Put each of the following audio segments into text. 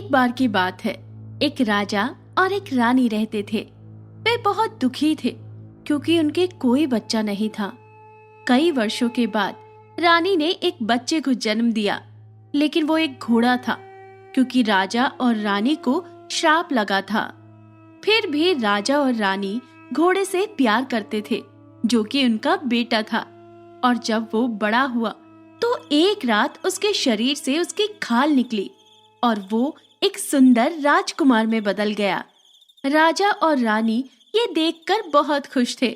एक बार की बात है, एक राजा और एक रानी रहते थे। वे बहुत दुखी थे क्योंकि उनके कोई बच्चा नहीं था। कई वर्षों के बाद रानी ने एक बच्चे को जन्म दिया, लेकिन वो एक घोड़ा था क्योंकि राजा और रानी को श्राप लगा था। फिर भी राजा और रानी घोड़े से प्यार करते थे, जो कि उनका बेटा था। और जब वो बड़ा हुआ तो एक रात उसके शरीर से उसकी खाल निकली और वो एक सुंदर राजकुमार में बदल गया। राजा और रानी ये देखकर बहुत खुश थे,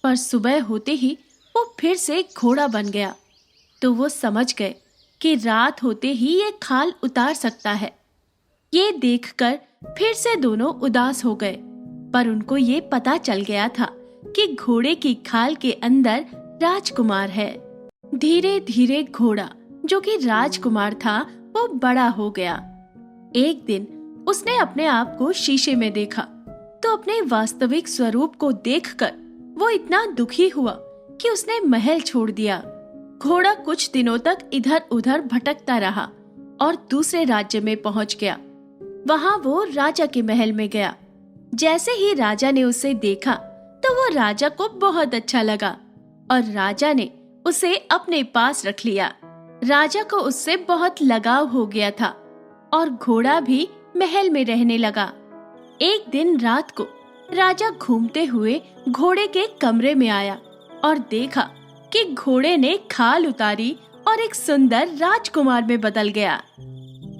पर सुबह होते ही वो फिर से घोड़ा बन गया। तो वो समझ गए कि रात होते ही ये खाल उतार सकता है। ये देखकर फिर से दोनों उदास हो गए, पर उनको ये पता चल गया था कि घोड़े की खाल के अंदर राजकुमार है। धीरे धीरे घोड़ा, जो कि राजकुमार था, वो बड़ा हो गया। एक दिन उसने अपने आप को शीशे में देखा तो अपने वास्तविक स्वरूप को देखकर वो इतना दुखी हुआ कि उसने महल छोड़ दिया। घोड़ा कुछ दिनों तक इधर उधर भटकता रहा और दूसरे राज्य में पहुंच गया। वहां वो राजा के महल में गया। जैसे ही राजा ने उसे देखा तो वो राजा को बहुत अच्छा लगा और राजा ने उसे अपने पास रख लिया। राजा को उससे बहुत लगाव हो गया था और घोड़ा भी महल में रहने लगा। एक दिन रात को राजा घूमते हुए घोड़े के कमरे में आया और देखा कि घोड़े ने खाल उतारी और एक सुंदर राजकुमार में बदल गया।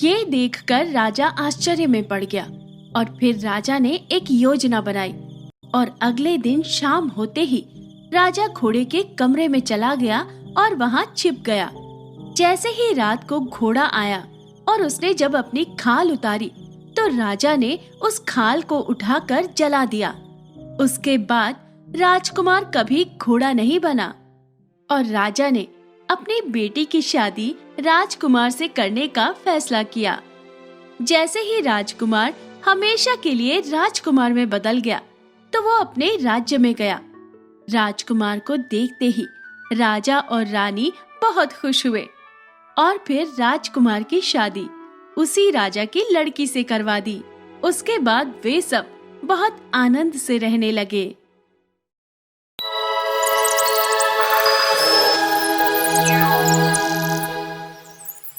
ये देखकर राजा आश्चर्य में पड़ गया और फिर राजा ने एक योजना बनाई और अगले दिन शाम होते ही राजा घोड़े के कमरे में चला गया और वहां छिप गया। जैसे ही रात को घोड़ा आया और उसने जब अपनी खाल उतारी तो राजा ने उस खाल को उठाकर जला दिया। उसके बाद राजकुमार कभी घोड़ा नहीं बना और राजा ने अपनी बेटी की शादी राजकुमार से करने का फैसला किया। जैसे ही राजकुमार हमेशा के लिए राजकुमार में बदल गया तो वो अपने राज्य में गया। राजकुमार को देखते ही राजा और रानी बहुत खुश हुए और फिर राजकुमार की शादी उसी राजा की लड़की से करवा दी। उसके बाद वे सब बहुत आनंद से रहने लगे।